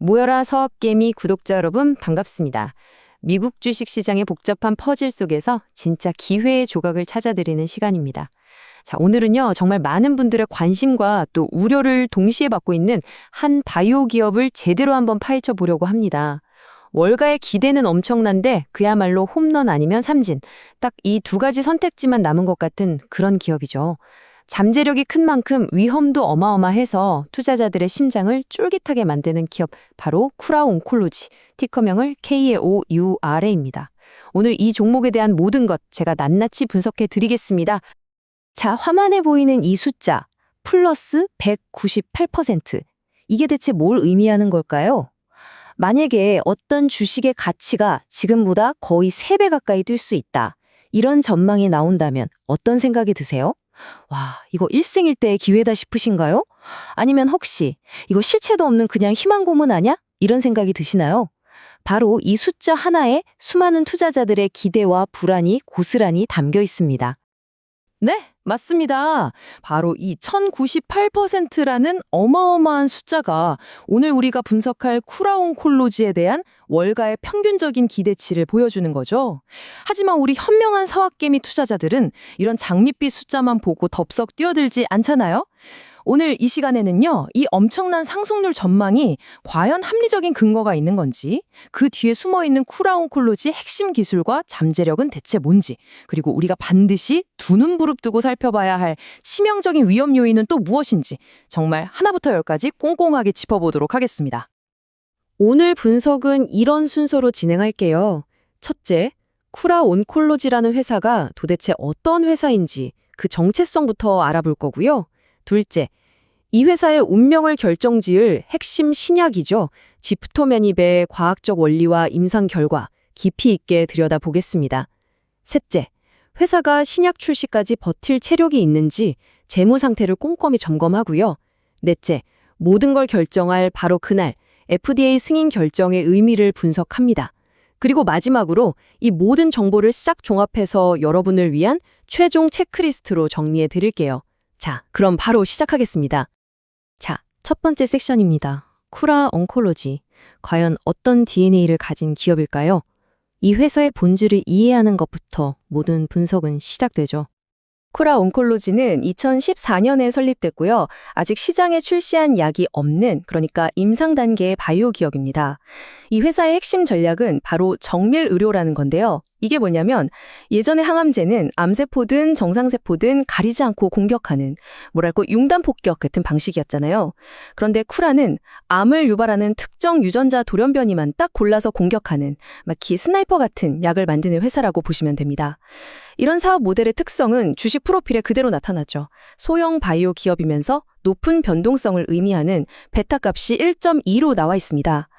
모여라 서학개미 구독자 여러분 반갑습니다. 미국 주식시장의 복잡한 퍼즐 속에서 진짜 기회의 조각을 찾아드리는 시간입니다. 자, 오늘은요, 정말 많은 분들의 관심과 또 우려를 동시에 받고 있는 한 바이오 기업을 제대로 한번 파헤쳐 보려고 합니다. 월가의 기대는 엄청난데 그야말로 홈런 아니면 삼진. 딱 이 두 가지 선택지만 남은 것 같은 그런 기업이죠. 잠재력이 큰 만큼 위험도 어마어마해서 투자자들의 심장을 쫄깃하게 만드는 기업, 바로 쿠라 온콜로지, 티커명을 KOURA입니다. 오늘 이 종목에 대한 모든 것 제가 낱낱이 분석해 드리겠습니다. 자, 화면에 보이는 이 숫자, 플러스 198%. 이게 대체 뭘 의미하는 걸까요? 만약에 어떤 주식의 가치가 지금보다 거의 3배 가까이 뛸 수 있다. 이런 전망이 나온다면 어떤 생각이 드세요? 와, 이거 일생일대의 기회다 싶으신가요? 아니면 혹시 이거 실체도 없는 그냥 희망 고문 아냐? 이런 생각이 드시나요? 바로 이 숫자 하나에 수많은 투자자들의 기대와 불안이 고스란히 담겨 있습니다. 네, 맞습니다. 바로 이 1098%라는 어마어마한 숫자가 오늘 우리가 분석할 쿠라온콜로지에 대한 월가의 평균적인 기대치를 보여주는 거죠. 하지만 우리 현명한 사학개미 투자자들은 이런 장밋빛 숫자만 보고 덥석 뛰어들지 않잖아요. 오늘 이 시간에는요, 이 엄청난 상승률 전망이 과연 합리적인 근거가 있는 건지, 그 뒤에 숨어있는 쿠라온콜로지의 핵심 기술과 잠재력은 대체 뭔지, 그리고 우리가 반드시 두 눈 부릅뜨고 살펴봐야 할 치명적인 위험 요인은 또 무엇인지, 정말 하나부터 열까지 꼼꼼하게 짚어보도록 하겠습니다. 오늘 분석은 이런 순서로 진행할게요. 첫째, 쿠라 온콜로지라는 회사가 도대체 어떤 회사인지 그 정체성부터 알아볼 거고요. 둘째, 이 회사의 운명을 결정지을 핵심 신약이죠. 지프토매닙의 과학적 원리와 임상 결과 깊이 있게 들여다보겠습니다. 셋째, 회사가 신약 출시까지 버틸 체력이 있는지 재무 상태를 꼼꼼히 점검하고요. 넷째, 모든 걸 결정할 바로 그날 FDA 승인 결정의 의미를 분석합니다. 그리고 마지막으로 이 모든 정보를 싹 종합해서 여러분을 위한 최종 체크리스트로 정리해 드릴게요. 자, 그럼 바로 시작하겠습니다. 자, 첫 번째 섹션입니다. 쿠라 온콜로지. 과연 어떤 DNA를 가진 기업일까요? 이 회사의 본질을 이해하는 것부터 모든 분석은 시작되죠. 쿠라 온콜로지는 2014년에 설립됐고요. 아직 시장에 출시한 약이 없는, 그러니까 임상 단계의 바이오 기업입니다. 이 회사의 핵심 전략은 바로 정밀 의료라는 건데요. 이게 뭐냐면 예전의 항암제는 암세포든 정상세포든 가리지 않고 공격하는, 뭐랄까 융단 폭격 같은 방식이었잖아요. 그런데 쿠라는 암을 유발하는 특정 유전자 돌연변이만 딱 골라서 공격하는 마치 스나이퍼 같은 약을 만드는 회사라고 보시면 됩니다. 이런 사업 모델의 특성은 주식 프로필에 그대로 나타나죠. 소형 바이오 기업이면서 높은 변동성을 의미하는 베타 값이 1.2로 나와 있습니다.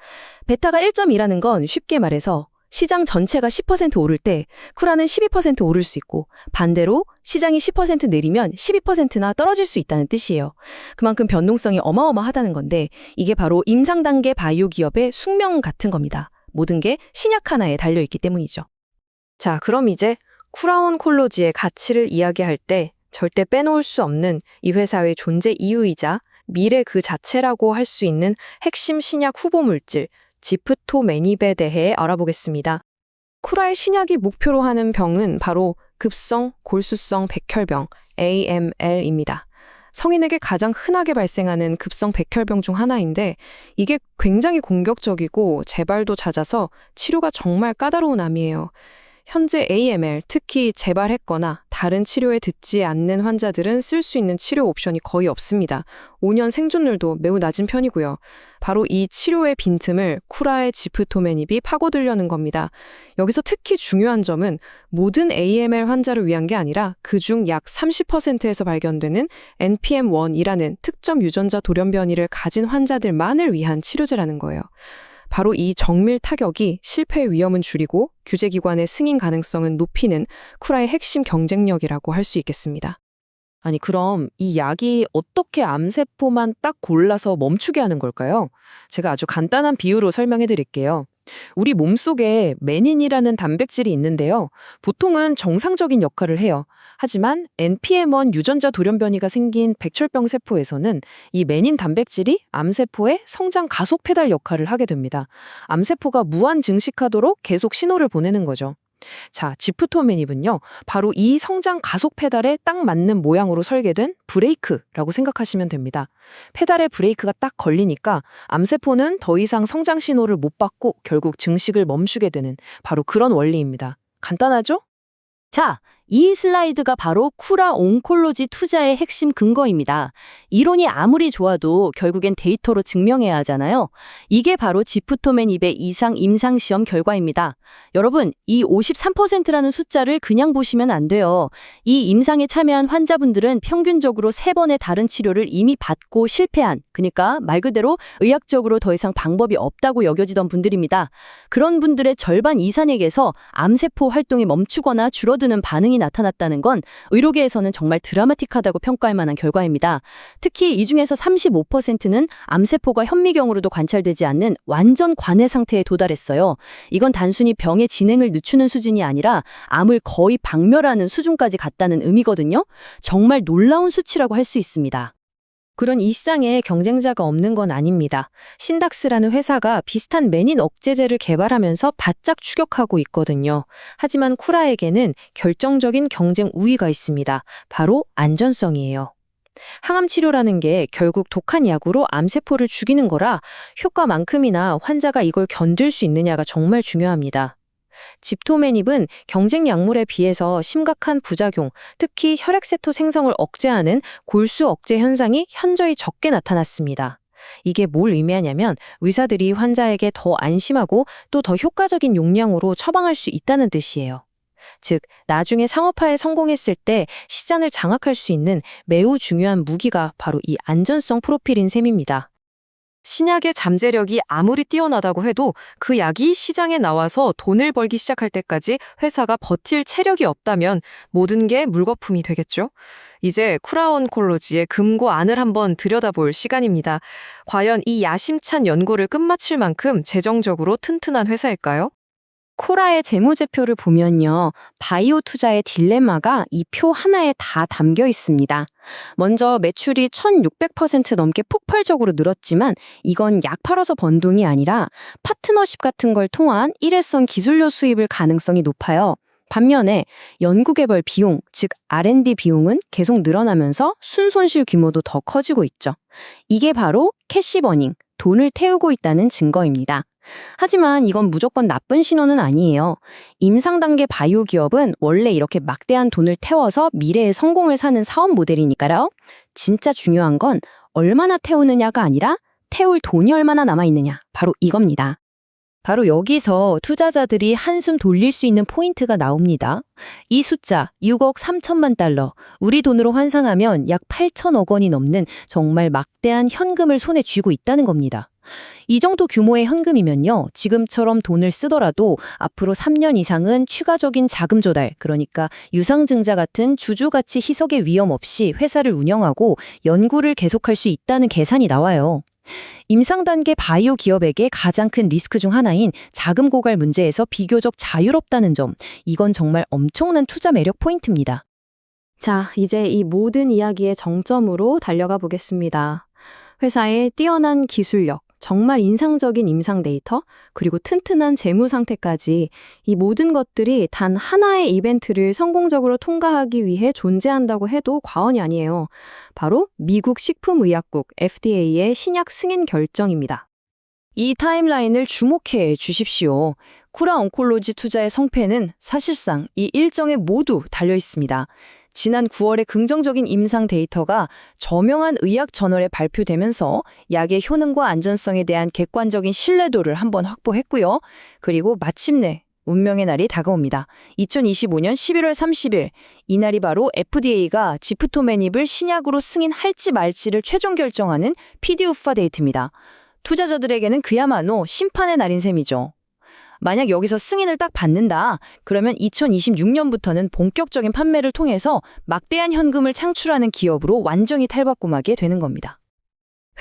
베타가 1.2라는 건 쉽게 말해서 시장 전체가 10% 오를 때 쿠라는 12% 오를 수 있고, 반대로 시장이 10% 내리면 12%나 떨어질 수 있다는 뜻이에요. 그만큼 변동성이 어마어마하다는 건데, 이게 바로 임상 단계 바이오 기업의 숙명 같은 겁니다. 모든 게 신약 하나에 달려있기 때문이죠. 자, 그럼 이제 쿠라온콜로지의 가치를 이야기할 때 절대 빼놓을 수 없는 이 회사의 존재 이유이자 미래 그 자체라고 할 수 있는 핵심 신약 후보 물질, 지프토매닙에 대해 알아보겠습니다. 쿠라의 신약이 목표로 하는 병은 바로 급성 골수성 백혈병, AML입니다. 성인에게 가장 흔하게 발생하는 급성 백혈병 중 하나인데, 이게 굉장히 공격적이고 재발도 잦아서 치료가 정말 까다로운 암이에요. 현재 AML, 특히 재발했거나 다른 치료에 듣지 않는 환자들은 쓸 수 있는 치료 옵션이 거의 없습니다. 5년 생존율도 매우 낮은 편이고요. 바로 이 치료의 빈틈을 쿠라의 지프토매닙이 파고들려는 겁니다. 여기서 특히 중요한 점은 모든 AML 환자를 위한 게 아니라 그중 약 30%에서 발견되는 NPM1이라는 특정 유전자 돌연변이를 가진 환자들만을 위한 치료제라는 거예요. 바로 이 정밀 타격이 실패의 위험은 줄이고 규제기관의 승인 가능성은 높이는 쿠라의 핵심 경쟁력이라고 할 수 있겠습니다. 아니, 그럼 이 약이 어떻게 암세포만 딱 골라서 멈추게 하는 걸까요? 제가 아주 간단한 비유로 설명해 드릴게요. 우리 몸속에 메닌이라는 단백질이 있는데요. 보통은 정상적인 역할을 해요. 하지만 NPM1 유전자 돌연변이가 생긴 백혈병 세포에서는 이 메닌 단백질이 암세포의 성장 가속 페달 역할을 하게 됩니다. 암세포가 무한 증식하도록 계속 신호를 보내는 거죠. 자, 지프토메닙은요, 바로 이 성장 가속 페달에 딱 맞는 모양으로 설계된 브레이크라고 생각하시면 됩니다. 페달에 브레이크가 딱 걸리니까 암세포는 더 이상 성장 신호를 못 받고 결국 증식을 멈추게 되는 바로 그런 원리입니다. 간단하죠? 자, 이 슬라이드가 바로 쿠라 온콜로지 투자의 핵심 근거입니다. 이론이 아무리 좋아도 결국엔 데이터로 증명해야 하잖아요. 이게 바로 지프토메닙의 이상 임상시험 결과입니다. 여러분, 이 53%라는 숫자를 그냥 보시면 안 돼요. 이 임상에 참여한 환자분들은 평균적으로 3번의 다른 치료를 이미 받고 실패한, 그러니까 말 그대로 의학적으로 더 이상 방법이 없다고 여겨지던 분들입니다. 그런 분들의 절반 이상에게서 암세포 활동이 멈추거나 줄어드는 반응이 나타났다는 건 의료계에서는 정말 드라마틱하다고 평가할 만한 결과입니다. 특히 이 중에서 35%는 암세포가 현미경으로도 관찰되지 않는 완전 관해 상태에 도달했어요. 이건 단순히 병의 진행을 늦추는 수준이 아니라 암을 거의 박멸하는 수준까지 갔다는 의미거든요. 정말 놀라운 수치라고 할 수 있습니다. 그런 이 시장에 경쟁자가 없는 건 아닙니다. 신닥스라는 회사가 비슷한 메닌 억제제를 개발하면서 바짝 추격하고 있거든요. 하지만 쿠라에게는 결정적인 경쟁 우위가 있습니다. 바로 안전성이에요. 항암 치료라는 게 결국 독한 약으로 암세포를 죽이는 거라 효과만큼이나 환자가 이걸 견딜 수 있느냐가 정말 중요합니다. 집토메닙은 경쟁 약물에 비해서 심각한 부작용, 특히 혈액세포 생성을 억제하는 골수 억제 현상이 현저히 적게 나타났습니다. 이게 뭘 의미하냐면 의사들이 환자에게 더 안심하고 또 더 효과적인 용량으로 처방할 수 있다는 뜻이에요. 즉, 나중에 상업화에 성공했을 때 시장을 장악할 수 있는 매우 중요한 무기가 바로 이 안전성 프로필인 셈입니다. 신약의 잠재력이 아무리 뛰어나다고 해도 그 약이 시장에 나와서 돈을 벌기 시작할 때까지 회사가 버틸 체력이 없다면 모든 게 물거품이 되겠죠. 이제 쿠라 온콜로지의 금고 안을 한번 들여다볼 시간입니다. 과연 이 야심찬 연구를 끝마칠 만큼 재정적으로 튼튼한 회사일까요? 쿠라의 재무제표를 보면요, 바이오 투자의 딜레마가 이 표 하나에 다 담겨 있습니다. 먼저 매출이 1600% 넘게 폭발적으로 늘었지만 이건 약 팔아서 번 돈이 아니라 파트너십 같은 걸 통한 일회성 기술료 수입을 가능성이 높아요. 반면에 연구개발 비용, 즉 R&D 비용은 계속 늘어나면서 순손실 규모도 더 커지고 있죠. 이게 바로 캐시버닝, 돈을 태우고 있다는 증거입니다. 하지만 이건 무조건 나쁜 신호는 아니에요. 임상 단계 바이오 기업은 원래 이렇게 막대한 돈을 태워서 미래의 성공을 사는 사업 모델이니까요. 진짜 중요한 건 얼마나 태우느냐가 아니라 태울 돈이 얼마나 남아있느냐, 바로 이겁니다. 바로 여기서 투자자들이 한숨 돌릴 수 있는 포인트가 나옵니다. 이 숫자 6억 3천만 달러, 우리 돈으로 환산하면 약 8천억 원이 넘는 정말 막대한 현금을 손에 쥐고 있다는 겁니다. 이 정도 규모의 현금이면요, 지금처럼 돈을 쓰더라도 앞으로 3년 이상은 추가적인 자금 조달, 그러니까 유상증자 같은 주주가치 희석의 위험 없이 회사를 운영하고 연구를 계속할 수 있다는 계산이 나와요. 임상 단계 바이오 기업에게 가장 큰 리스크 중 하나인 자금 고갈 문제에서 비교적 자유롭다는 점, 이건 정말 엄청난 투자 매력 포인트입니다. 자, 이제 이 모든 이야기의 정점으로 달려가 보겠습니다. 회사의 뛰어난 기술력, 정말 인상적인 임상 데이터, 그리고 튼튼한 재무 상태까지 이 모든 것들이 단 하나의 이벤트를 성공적으로 통과하기 위해 존재한다고 해도 과언이 아니에요. 바로 미국 식품의약국 FDA의 신약 승인 결정입니다. 이 타임라인을 주목해 주십시오. 쿠라 온콜로지 투자의 성패는 사실상 이 일정에 모두 달려 있습니다. 지난 9월에 긍정적인 임상 데이터가 저명한 의학 저널에 발표되면서 약의 효능과 안전성에 대한 객관적인 신뢰도를 한번 확보했고요. 그리고 마침내 운명의 날이 다가옵니다. 2025년 11월 30일, 이날이 바로 FDA가 지프토메닙을 신약으로 승인할지 말지를 최종 결정하는 PDUFA 데이트입니다. 투자자들에게는 그야말로 심판의 날인 셈이죠. 만약 여기서 승인을 딱 받는다, 그러면 2026년부터는 본격적인 판매를 통해서 막대한 현금을 창출하는 기업으로 완전히 탈바꿈하게 되는 겁니다.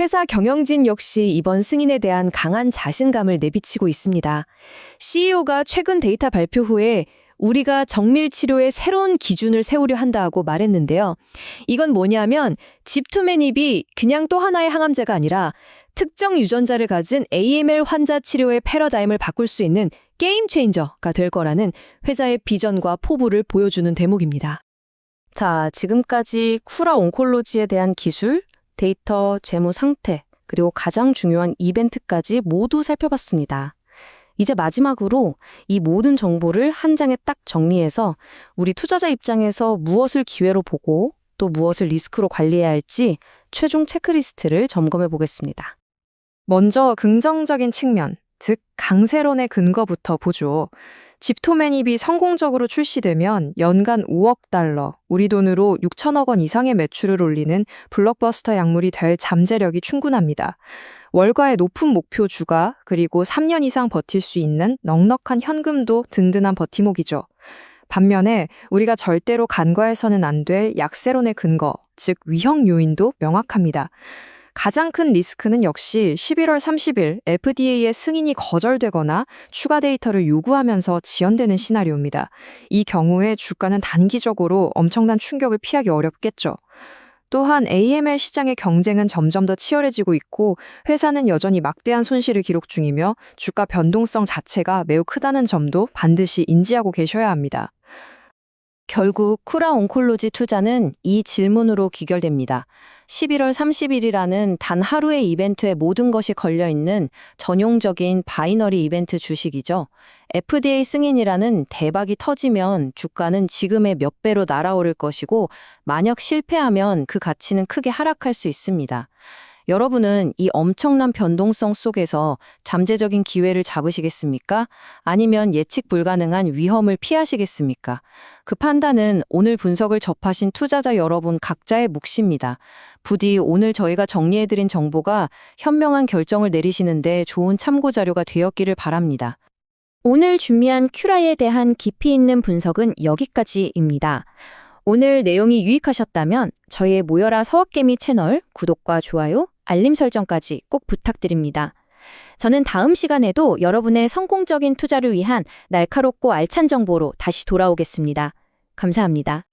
회사 경영진 역시 이번 승인에 대한 강한 자신감을 내비치고 있습니다. CEO가 최근 데이터 발표 후에 우리가 정밀 치료의 새로운 기준을 세우려 한다고 말했는데요. 이건 뭐냐면 집투맨입이 그냥 또 하나의 항암제가 아니라 특정 유전자를 가진 AML 환자 치료의 패러다임을 바꿀 수 있는 게임 체인저가 될 거라는 회사의 비전과 포부를 보여주는 대목입니다. 자, 지금까지 쿠라 온콜로지에 대한 기술, 데이터, 재무 상태, 그리고 가장 중요한 이벤트까지 모두 살펴봤습니다. 이제 마지막으로 이 모든 정보를 한 장에 딱 정리해서 우리 투자자 입장에서 무엇을 기회로 보고 또 무엇을 리스크로 관리해야 할지 최종 체크리스트를 점검해 보겠습니다. 먼저 긍정적인 측면, 즉 강세론의 근거부터 보죠. 집토맨입이 성공적으로 출시되면 연간 5억 달러, 우리 돈으로 6천억 원 이상의 매출을 올리는 블록버스터 약물이 될 잠재력이 충분합니다. 월가의 높은 목표 주가, 그리고 3년 이상 버틸 수 있는 넉넉한 현금도 든든한 버팀목이죠. 반면에 우리가 절대로 간과해서는 안 될 약세론의 근거, 즉 위험 요인도 명확합니다. 가장 큰 리스크는 역시 11월 30일 FDA의 승인이 거절되거나 추가 데이터를 요구하면서 지연되는 시나리오입니다. 이 경우에 주가는 단기적으로 엄청난 충격을 피하기 어렵겠죠. 또한 AML 시장의 경쟁은 점점 더 치열해지고 있고 회사는 여전히 막대한 손실을 기록 중이며 주가 변동성 자체가 매우 크다는 점도 반드시 인지하고 계셔야 합니다. 결국 쿠라 온콜로지 투자는 이 질문으로 귀결됩니다. 11월 30일이라는 단 하루의 이벤트에 모든 것이 걸려있는 전용적인 바이너리 이벤트 주식이죠. FDA 승인이라는 대박이 터지면 주가는 지금의 몇 배로 날아오를 것이고 만약 실패하면 그 가치는 크게 하락할 수 있습니다. 여러분은 이 엄청난 변동성 속에서 잠재적인 기회를 잡으시겠습니까? 아니면 예측 불가능한 위험을 피하시겠습니까? 그 판단은 오늘 분석을 접하신 투자자 여러분 각자의 몫입니다. 부디 오늘 저희가 정리해드린 정보가 현명한 결정을 내리시는데 좋은 참고 자료가 되었기를 바랍니다. 오늘 준비한 큐라에 대한 깊이 있는 분석은 여기까지입니다. 오늘 내용이 유익하셨다면 저희의 모여라 서학개미 채널 구독과 좋아요, 알림 설정까지 꼭 부탁드립니다. 저는 다음 시간에도 여러분의 성공적인 투자를 위한 날카롭고 알찬 정보로 다시 돌아오겠습니다. 감사합니다.